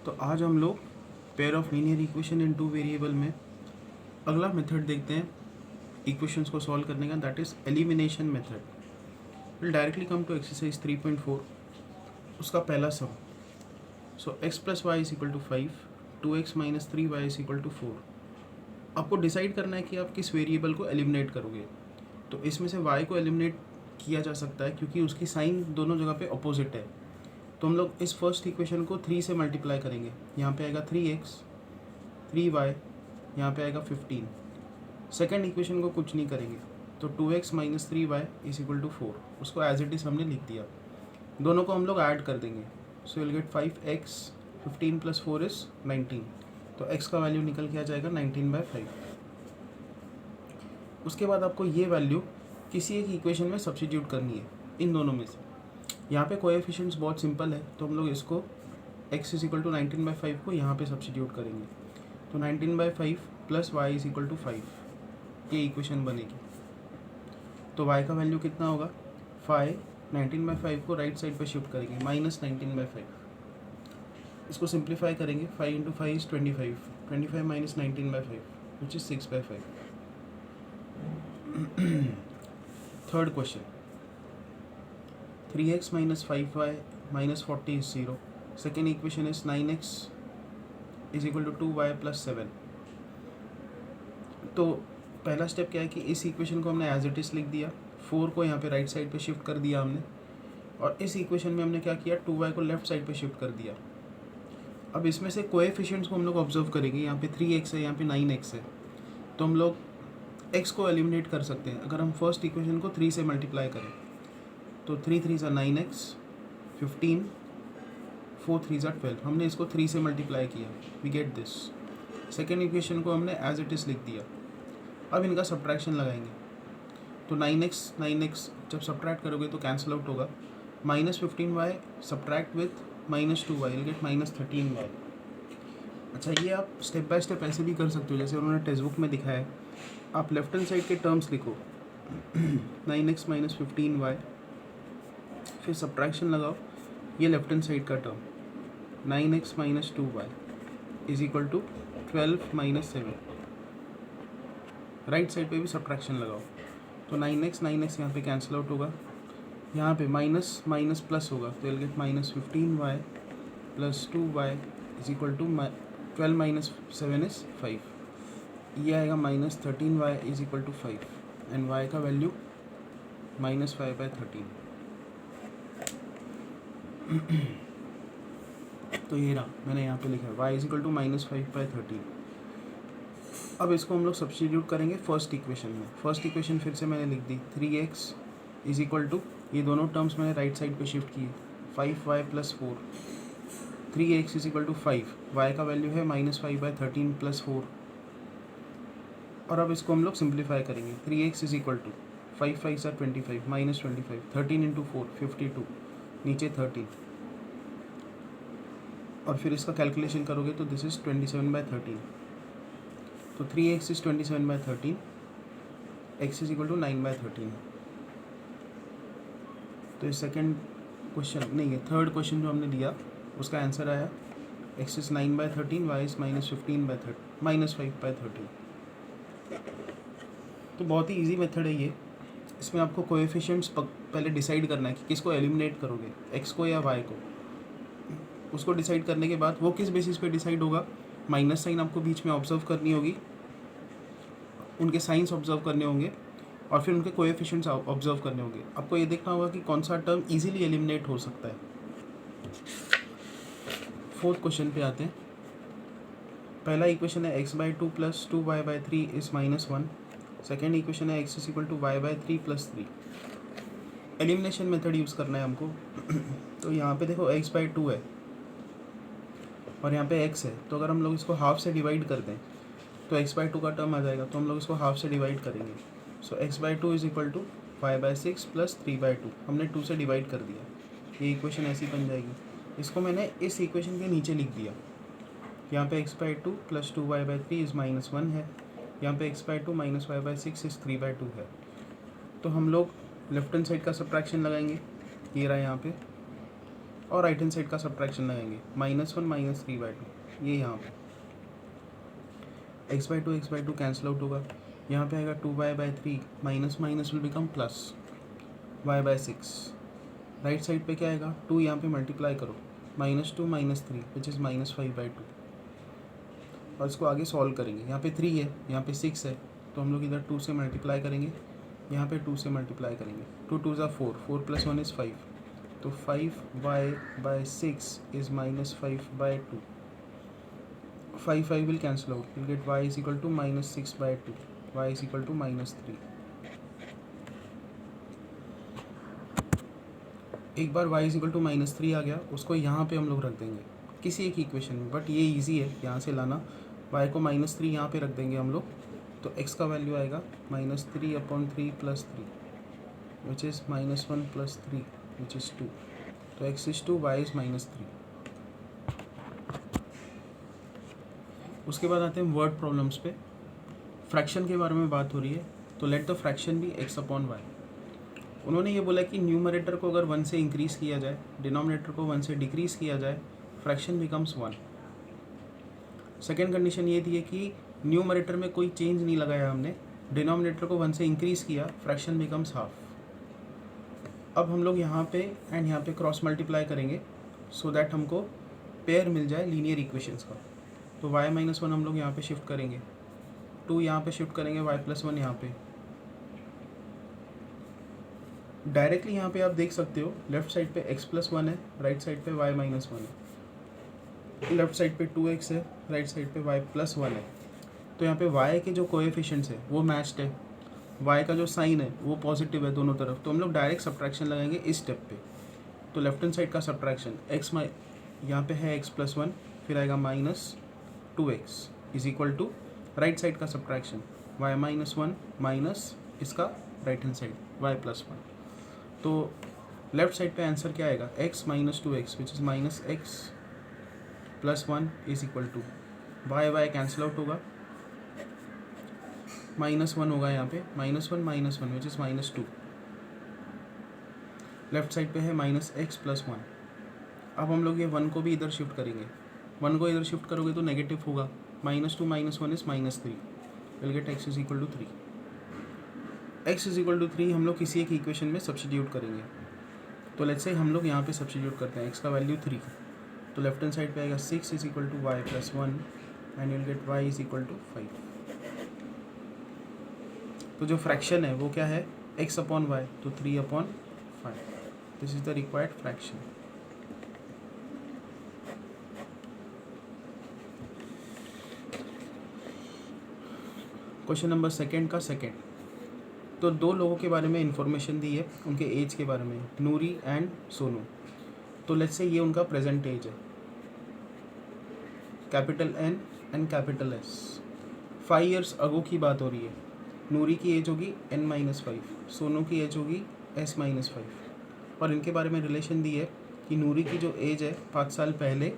तो आज हम लोग pair of linear equation in two variable में अगला मेथड देखते हैं इक्वेशंस को सॉल्व करने का, that is elimination method. Will directly come to exercise 3.4। उसका पहला sum, so x plus y is equal to 5, 2x minus 3y is equal to 4। आपको डिसाइड करना है कि आप किस वेरिएबल को एलिमिनेट करोगे। तो इसमें से y को एलिमिनेट किया जा सकता है क्योंकि उसकी साइन दोनों जगह पे अपोजिट है। तो हम लोग इस फर्स्ट इक्वेशन को 3 से मल्टीप्लाई करेंगे। यहाँ पे आएगा 3x, 3y, यहाँ पे आएगा 15। सेकेंड इक्वेशन को कुछ नहीं करेंगे, तो 2x minus 3y is equal to 4। उसको एज इट इज़ हमने लिख दिया। दोनों को हम लोग ऐड कर देंगे, so will get 5x, 15 plus 4 is 19। तो x का वैल्यू निकल के आ जाएगा 19/5। उसके बाद आपको ये वैल्यू किसी एक इक्वेशन में सब्स्टिट्यूट करनी है, इन दोनों में से। यहाँ पे कोएफिशिएंट्स बहुत सिंपल है, तो हम लोग इसको x इज इक्वल टू 19/5 को यहाँ पे सब्स्टिट्यूट करेंगे। तो 19/5 plus y is equal to 5, ये इक्वेशन बनेगी। तो y का वैल्यू कितना होगा 5। 19/5 को राइट साइड पे शिफ्ट करेंगे, माइनस 19/5। इसको सिंप्लीफाई करेंगे, 5 into 5 is 25, 25 minus 19/5 which is 6/5। Third question, 3x minus 5y minus 40 is 0। Second equation is 9x is equal to 2y plus 7। तो पहला स्टेप क्या है कि इस इक्वेशन को हमने एज इट इज़ लिख दिया, 4 को यहाँ पे राइट साइड पे शिफ्ट कर दिया हमने, और इस इक्वेशन में हमने क्या किया 2y को लेफ्ट साइड पे शिफ्ट कर दिया। अब इसमें से कोएफिशिएंट्स को हम लोग ऑब्जर्व करेंगे। यहाँ पे 3x है, यहाँ पे 9x है, तो हम लोग x को एलिमिनेट कर सकते हैं। अगर हम फर्स्ट इक्वेशन को 3 से मल्टीप्लाई करें तो 3 3 ज़ा 9x, 15, 4 3 ज़ा 12। हमने इसको 3 से मल्टीप्लाई किया, we get this. Second equation को हमने एज इट इज़ लिख दिया। अब इनका सब्ट्रैक्शन लगाएंगे, तो 9x जब सब्ट्रैक्ट करोगे तो कैंसिल आउट होगा। Minus 15y subtract with minus 2y will get minus 13y। अच्छा, ये आप स्टेप बाय स्टेप ऐसे भी कर सकते हो जैसे उन्होंने टेक्स्ट बुक में दिखाया है। आप लेफ्ट हैंड साइड के टर्म्स लिखो 9x माइनस 15y, फिर सब्ट्रैक्शन लगाओ, ये लेफ्ट हैंड साइड का term 9x minus 2y is equal to 12 minus 7। Right side पे भी सब्ट्रैक्शन लगाओ, तो 9x यहाँ पे कैंसिल आउट होगा। यहाँ पे माइनस माइनस प्लस होगा, तो will get minus 15y plus 2y is equal to 12 minus 7 is 5। ये आएगा minus 13y is equal to 5 and y का वैल्यू माइनस 5/13। तो ये रहा, मैंने यहाँ पे लिखा है y is equal to minus 5/13। अब इसको हम लोग सब्स्टिट्यूट करेंगे फर्स्ट इक्वेशन में। फर्स्ट इक्वेशन फिर से मैंने लिख दी, 3x इज इक्वल टू, ये दोनों टर्म्स मैंने राइट साइड पे शिफ्ट किए, 5y plus 4। 3x is equal to 5, y का वैल्यू है माइनस 5/13 प्लस 4। और अब इसको हम लोग सिंप्लीफाई करेंगे, 3x इज इक्वल टू 5 5 सा 25 माइनस 25, 13 इंटू 4 52, नीचे 13, और फिर इसका कैलकुलेशन करोगे तो दिस इज 27/13। तो 3x is 27/13, x is equal to 9/13। तो ये सेकेंड क्वेश्चन नहीं है, थर्ड क्वेश्चन जो हमने दिया उसका आंसर आया x is 9/13, y is minus 5/13। तो बहुत ही इजी मेथड है ये। इसमें आपको कोएफिशिएंट्स पहले डिसाइड करना है कि किसको एलिमिनेट करोगे, x को या y को। उसको डिसाइड करने के बाद वो किस बेसिस पे डिसाइड होगा, माइनस साइन आपको बीच में ऑब्जर्व करनी होगी, उनके साइंस ऑब्जर्व करने होंगे, और फिर उनके कोएफिशिएंट्स ऑब्जर्व करने होंगे। आपको ये देखना होगा कि कौन सा टर्म इजीली एलिमिनेट हो सकता है। फोर्थ क्वेश्चन पे आते हैं। पहला इक्वेशन है x/2 plus 2y/3 is -1। Second equation है x is equal to y/3 plus 3। Elimination method use करना है हमको। तो यहाँ पे देखो x/2 है और यहाँ पे x है, तो अगर हम लोग इसको हाफ से डिवाइड कर दें तो x/2 का टर्म आ जाएगा, तो हम लोग इसको हाफ से डिवाइड करेंगे। So x/2 is equal to 5/6 plus 3/2। हमने 2 से डिवाइड कर दिया, ये इक्वेशन ऐसी बन जाएगी। इसको मैंने इस इक्वेशन के नीचे लिख दिया। यहाँ पे x/2 प्लस 2y/3 इज -1 है, यहाँ पे x/2 माइनस y/6 इज 3/2 है। तो हम लोग लेफ्ट हैंड साइड का सब्ट्रैक्शन लगाएंगे, ये रहा यहाँ पे और राइट हैंड साइड का सब्ट्रैक्शन लगाएंगे, -1 -3/2 ये यहाँ पे x/2 कैंसिल आउट होगा, यहाँ पे आएगा 2y/3 minus minus will become plus y/6। Right side पे क्या आएगा 2 यहाँ पे मल्टीप्लाई करो, -2 -3 विच इज़ -5/2 और इसको आगे सॉल्व करेंगे। यहाँ पे 3 है, यहाँ पे 6 है, तो हम लोग इधर 2 से मल्टीप्लाई करेंगे, यहाँ पे 2 से मल्टीप्लाई करेंगे, 2 2 = 4, 4 + 1 = 5, तो 5y/6 is -5/2। 5 will cancel out, we'll get y is equal to -6/2, y is equal to -3। एक बार y is equal to -3 आ गया, उसको यहाँ पे हम लोग रख देंगे किसी एक इक्वेशन में, बट ये इजी है यहाँ से लाना। y को -3 यहाँ पे रख देंगे हम लोग, तो x का वैल्यू आएगा -3/3 + 3 विच इज़ -1 + 3 विच इज़ 2, तो x is 2, y is -3। उसके बाद आते हैं वर्ड प्रॉब्लम्स पे। फ्रैक्शन के बारे में बात हो रही है, तो let the fraction B x/y। उन्होंने ये बोला कि न्यूमरेटर को अगर 1 से इंक्रीज़ किया जाए, डिनोमिनेटर को 1 से डिक्रीज़ किया जाए, फ्रैक्शन बिकम्स 1। सेकेंड कंडीशन ये थी कि न्यूमरेटर में कोई चेंज नहीं लगाया हमने, डिनोमिनेटर को 1 से इंक्रीज़ किया, फ्रैक्शन बिकम्स हाफ। अब हम लोग यहाँ पे एंड यहाँ पे क्रॉस मल्टीप्लाई करेंगे सो दैट हमको पेयर मिल जाए लीनियर इक्वेशंस का। तो y-1 हम लोग यहाँ पे शिफ्ट करेंगे, 2 यहाँ पे शिफ्ट करेंगे, y+1 यहाँ पे। डायरेक्टली यहाँ पे आप देख सकते हो लेफ्ट साइड पे x+1 है, राइट साइड पे y-1 है। लेफ्ट साइड पे 2x है, राइट साइड पे y+1 है। तो यहाँ पे y के जो कोएफिशिएंट्स है वो मैच्ड है, y का जो साइन है वो पॉजिटिव है दोनों तरफ, तो हम लोग डायरेक्ट सब्ट्रैक्शन लगाएंगे इस स्टेप पे। तो लेफ्ट हैंड साइड का सब्ट्रैक्शन x यहाँ पे है x+1, फिर आएगा -2x is equal to right side का सब्ट्रैक्शन y-1 माइनस इसका राइट हैंड साइड y+1। तो लेफ्ट साइड पे आंसर क्या आएगा x - 2x which is -x+1 is equal to y cancel out होगा, -1 होगा यहाँ पे, -1 विच इज़ -2। लेफ्ट साइड पे है -x+1। अब हम लोग ये 1 को भी इधर शिफ्ट करेंगे, 1 को इधर शिफ्ट करोगे तो नेगेटिव होगा, -2 - 1 is -3, will get x is equal to 3। x is equal to 3 हम लोग किसी एक इक्वेशन में सब्स्टिट्यूट करेंगे। तो लेट्स से हम लोग यहाँ पे सब्स्टिट्यूट करते हैं, x का वैल्यू 3, तो लेफ्ट हैंड साइड पे आएगा 6 is equal to y+1 and will get y is equal to 5। तो जो फ्रैक्शन है वो क्या है x/y, तो 3/5। This is the required fraction. Question number second का सेकेंड, तो 2 लोगों के बारे में इंफॉर्मेशन दी है, उनके एज के बारे में, नूरी एंड सोनू। तो लेट्स से ये उनका प्रेजेंट एज है, capital N and capital S। 5 years अगो की बात हो रही है। नूरी की एज होगी N-5, सोनू की एज होगी S-5, और इनके बारे में रिलेशन दी है कि नूरी की जो एज है 5 साल पहले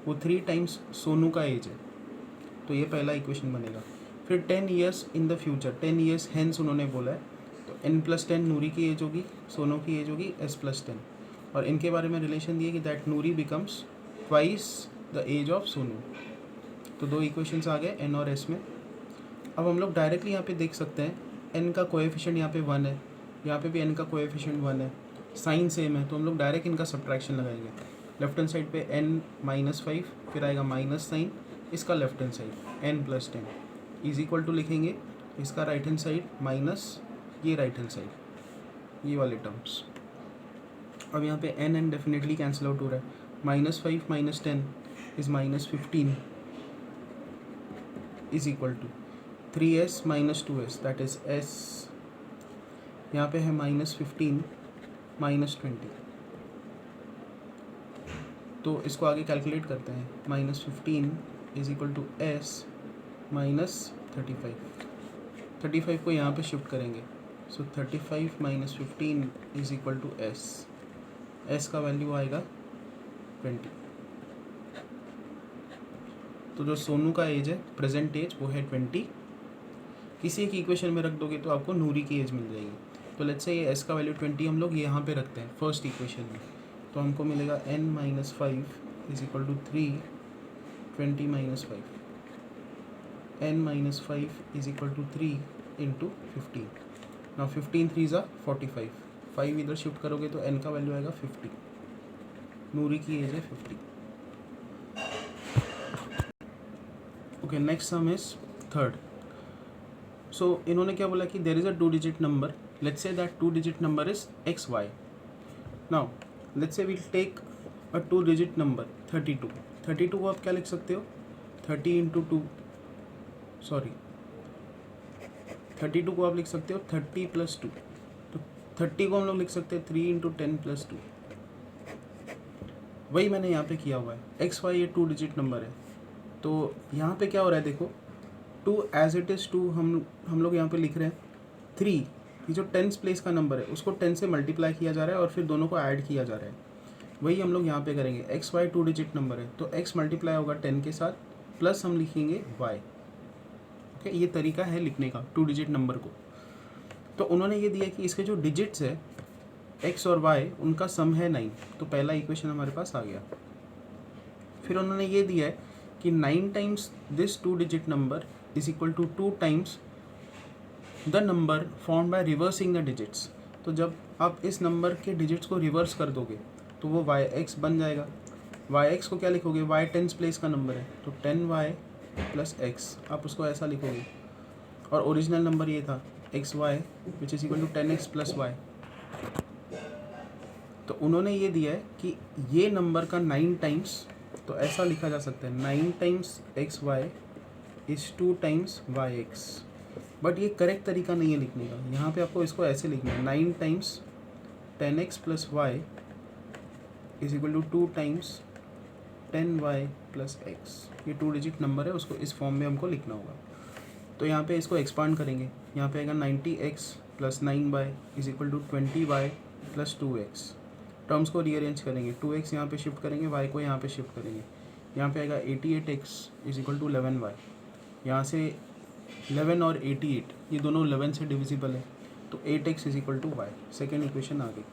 वो 3 times सोनू का एज है, तो ये पहला इक्वेशन बनेगा। फिर 10 years in the future, 10 years hence उन्होंने बोला है, तो N+10 नूरी की एज होगी, सोनू की एज होगी S+10, और इनके बारे में रिलेशन दिए कि that Noori becomes twice the age of Sonu. तो 2 इक्वेशंस आ गए N और S में। अब हम लोग डायरेक्टली यहाँ पे देख सकते हैं N का कोएफिशिएंट यहाँ पे 1 है, यहाँ पे भी N का कोएफिशिएंट 1 है, साइन सेम है, तो हम लोग डायरेक्ट इनका सब्ट्रैक्शन लगाएंगे। लेफ्ट हैंड साइड पे N-5, फिर आएगा माइनस साइन, इसका left hand side N+10 is equal to लिखेंगे, इसका राइट हैंड साइड माइनस ये राइट हैंड साइड, ये वाले टर्म्स। अब यहाँ पे N डेफिनेटली कैंसिल आउट हो रहा है, -5 - 10 is -15 is equal to 3s - 2s that is s। यहाँ पे है -15 - 20, तो इसको आगे कैलकुलेट करते हैं, -15 इज इक्वल टू s -35 को यहाँ पे शिफ्ट करेंगे, सो 35 - 15 इज इक्वल टू s का वैल्यू आएगा 20। तो जो सोनू का एज है प्रेजेंट एज वो है 20, किसी एक इक्वेशन में रख दोगे तो आपको नूरी की एज मिल जाएगी। तो लेट्स से ये s का वैल्यू 20 हम लोग यहाँ पे रखते हैं फर्स्ट इक्वेशन में, तो हमको मिलेगा n minus 5 is equal to 3 20 माइनस 5 n minus 5 is equal to 3 into 15. Now 15 3 ज़ा 45. 5 इधर शिफ्ट करोगे तो n का वैल्यू आएगा 50. नूरी की एज है 50. Okay, next sum is third. So इन्होंने क्या बोला कि there is a 2 digit number. Let's say that 2 digit number is XY. Now let's say we'll take a 2 digit number 32. 32 को आप क्या लिख सकते हो? 30 इंटू 2, सॉरी 32 को आप लिख सकते हो 30 प्लस 2. तो 30 को हम लोग लिख सकते हैं 3 इंटू 10 प्लस 2. वही मैंने यहाँ पे किया हुआ है. XY ये 2 डिजिट नंबर है. तो यहाँ पे क्या हो रहा है देखो, 2 एज इट इज़ 2 हम लोग यहाँ पे लिख रहे हैं. 3 ये जो 10th प्लेस का नंबर है उसको 10 से मल्टीप्लाई किया जा रहा है और फिर दोनों को ऐड किया जा रहा है. वही हम लोग यहाँ पे करेंगे. XY 2 डिजिट नंबर है तो X मल्टीप्लाई होगा 10 के साथ प्लस हम लिखेंगे Y. ओके, ये तरीका है लिखने का 2 डिजिट नंबर को. तो उन्होंने ये दिया कि इसके जो डिजिट्स है X और Y उनका सम है 9. तो पहला इक्वेशन हमारे पास आ गया. फिर उन्होंने ये दिया है कि 9 times this 2 digit number is equal to 2 times the number form by reversing the digits. तो जब आप इस नंबर के डिजिट्स को रिवर्स कर दोगे तो वो YX बन जाएगा. YX को क्या लिखोगे? Y 10th प्लेस का नंबर है तो 10Y प्लस X आप उसको ऐसा लिखोगे. और ओरिजिनल नंबर ये था XY which is equal to 10X plus Y. तो उन्होंने ये दिया है कि ये नंबर का 9 टाइम्स, तो ऐसा लिखा जा सकता है 9 times XY is 2 times YX. But ये करेक्ट तरीका नहीं है लिखने का. यहाँ पे आपको इसको ऐसे लिखना है 9 times 10X plus Y is equal to 2 times 10Y plus X. ये 2 डिजिट नंबर है, उसको इस फॉर्म में हमको लिखना होगा. तो यहाँ पे इसको एक्सपांड करेंगे. यहाँ पे आएगा 90X plus 9Y is equal to 20Y plus 2X. Terms को रीअरेंज करेंगे. 2X यहाँ पे शिफ्ट करेंगे, Y को यहाँ पे शिफ्ट करेंगे. यहाँ पे आएगा 88X is equal to 11Y. यहाँ से 11 और 88 ये दोनों 11 से डिविजिबल है तो 8X is equal to Y. Second equation आ गई.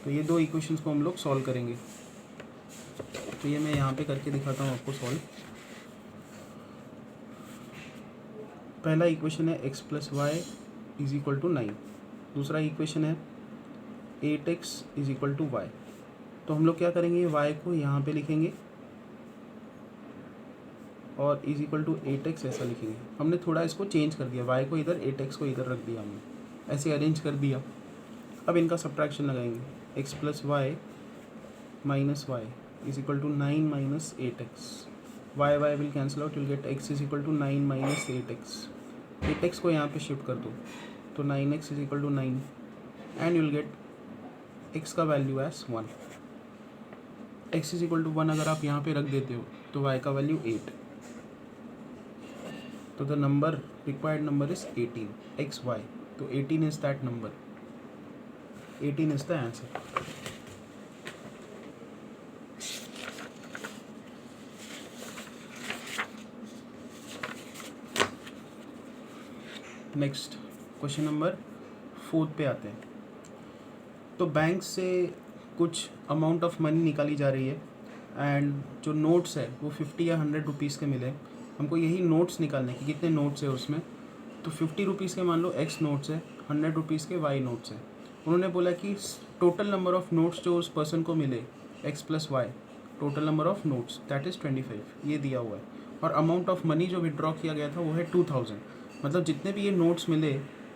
तो ये 2 इक्वेशंस को हम लोग सॉल्व करेंगे. तो ये मैं यहाँ पे करके दिखाता हूँ आपको सॉल्व. पहला इक्वेशन है x plus y is equal to 9. दूसरा इक्वेशन है 8x is equal to Y. तो हम लोग क्या करेंगे, y को यहाँ पे लिखेंगे और इज इक्वल टू 8x ऐसा लिखेंगे. हमने थोड़ा इसको चेंज कर दिया, y को इधर 8x को इधर रख दिया हमने, ऐसे अरेंज कर दिया. अब इनका सब्ट्रैक्शन लगाएंगे. x plus y minus y is equal to 9 minus 8x. y will cancel out, will get x is equal to 9 minus 8x. 8x को यहाँ पे शिफ्ट कर दो तो 9x is equal to 9 and you will get x का value as 1. x is equal to 1 अगर आप यहाँ पे रख देते हो तो y का वैल्यू 8. तो the number required number is 18 xy. तो 18 is that number. 18 is the answer. Next question number 4 पे आते हैं. तो बैंक से कुछ अमाउंट ऑफ मनी निकाली जा रही है एंड जो नोट्स है वो 50 या 100 रुपीज़ के मिले. हमको यही नोट्स निकालने कि कितने नोट्स है उसमें. तो 50 रुपीज़ के मान लो x नोट्स है, 100 रुपीज़ के y नोट्स है. उन्होंने बोला कि टोटल नंबर ऑफ़ नोट्स जो उस पर्सन को मिले x plus y, total number of notes that is 25, ये दिया हुआ है. और अमाउंट ऑफ मनी जो विड्रॉ किया गया था वो है 2000. मतलब जितने भी ये नोट्स मिले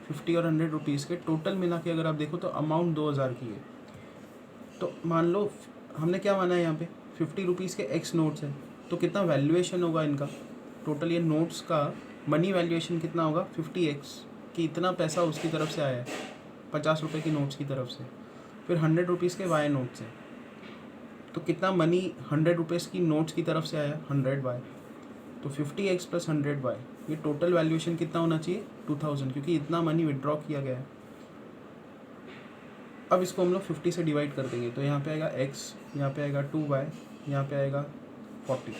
50 और 100 रुपीज़ के टोटल मिला के अगर आप देखो तो अमाउंट 2000 की है. तो मान लो हमने क्या माना है यहाँ पे 50 रुपीज़ के x नोट्स हैं, तो कितना वैल्यूएशन होगा इनका. टोटल ये नोट्स का मनी वैल्यूएशन कितना होगा 50x, कि इतना पैसा उसकी तरफ से आया है 50 रुपये की नोट्स की तरफ से. फिर 100 रुपीज़ के y नोट्स हैं, तो कितना मनी 100 रुपीज़ की नोट्स की तरफ से आया 100y. तो 50x प्लस 100y, ये टोटल वैल्यूएशन कितना होना चाहिए 2000, क्योंकि इतना मनी विड्रॉ किया गया है. अब इसको हम लोग 50 से डिवाइड कर देंगे. तो यहाँ पे आएगा x, यहाँ पे आएगा 2y, यहाँ पे आएगा 40.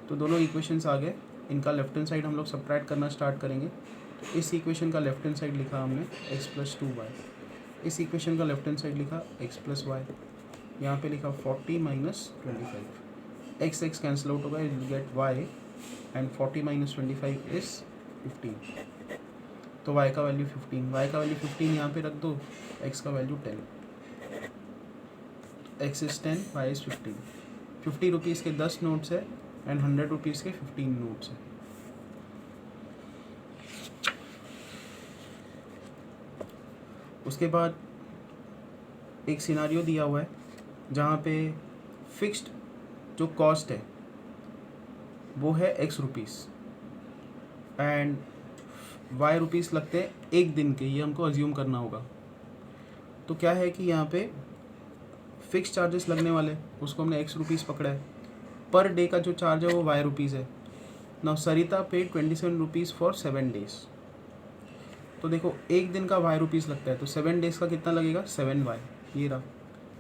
तो दोनों इक्वेशंस आ गए. इनका लेफ्ट हैंड साइड हम लोग सब्ट्रैक्ट करना स्टार्ट करेंगे. तो इस इक्वेशन का लेफ्ट हैंड साइड लिखा हमने x प्लस 2y. इस इक्वेशन का लेफ्ट हैंड साइड लिखा x प्लस वाई, यहाँ पे लिखा 40 minus 25, x x cancel out होगा, you will get y and 40 minus 25 is 15, तो y का वैल्यू 15, y का वैल्यू 15 यहाँ पे रख दो, x का value 10, x is 10, y is 15, 50 rupees के 10 नोट्स है एंड 100 रुपीज़ के 15 नोट्स है। उसके बाद एक सिनारियो दिया हुआ है जहाँ पे फिक्स्ड जो कॉस्ट है वो है x rupees and y rupees लगते हैं एक दिन के, ये हमको अज्यूम करना होगा। तो क्या है कि यहाँ पे फिक्स चार्जेस लगने वाले, उसको हमने x रुपीज़ पकड़ा है, पर डे का जो चार्ज है वो y रुपीज़ है। Now Sarita paid 27 rupees for 7 days, तो देखो एक दिन का y रुपीज़ लगता है, तो 7 डेज़ का कितना लगेगा 7y, ये रहा,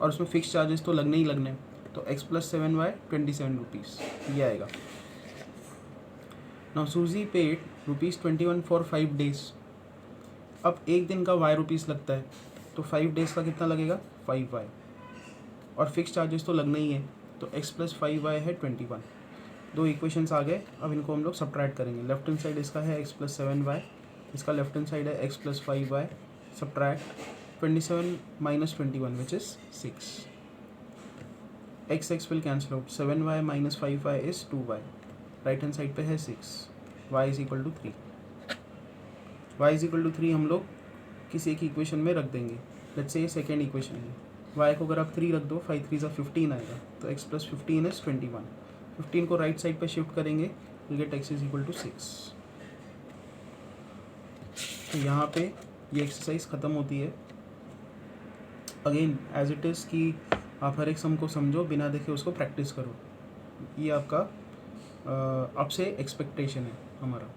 और उसमें फिक्स चार्जेस तो लगने ही लगने, तो x प्लस 7y 27 रुपीज़ ये आएगा। नाउ सूजी पेड ₹21 फॉर 5 डेज, अब एक दिन का y रुपीज़ लगता है, तो 5 डेज़ का कितना लगेगा 5y, और फिक्स चार्जेस तो लगना ही है, तो x प्लस 5y है 21। दो इक्वेशंस आ गए, अब इनको हम लोग सब्ट्रैक्ट करेंगे। लेफ्ट हैंड साइड इसका है x प्लस 7y, इसका लेफ्ट हैंड साइड है x plus 5y, subtract 27 minus 21 which is 6, x will cancel out, 7y minus 5y is 2y, right hand side पे है 6, y is equal to 3, y is equal to 3 हम लोग किसी एक equation में रख देंगे। लेट्स से ये सेकेंड इक्वेशन है, y को अगर आप 3 रख दो, 5 3 15 आएगा, तो x प्लस 15 इज 21, 15 को राइट साइड पे शिफ्ट करेंगे, will get x is equal to 6। तो यहाँ पे ये एक्सरसाइज ख़त्म होती है। अगेन एज इट इज़ कि आप हर एक सम को समझो, बिना देखे उसको प्रैक्टिस करो, ये आपका अब से एक्सपेक्टेशन है हमारा।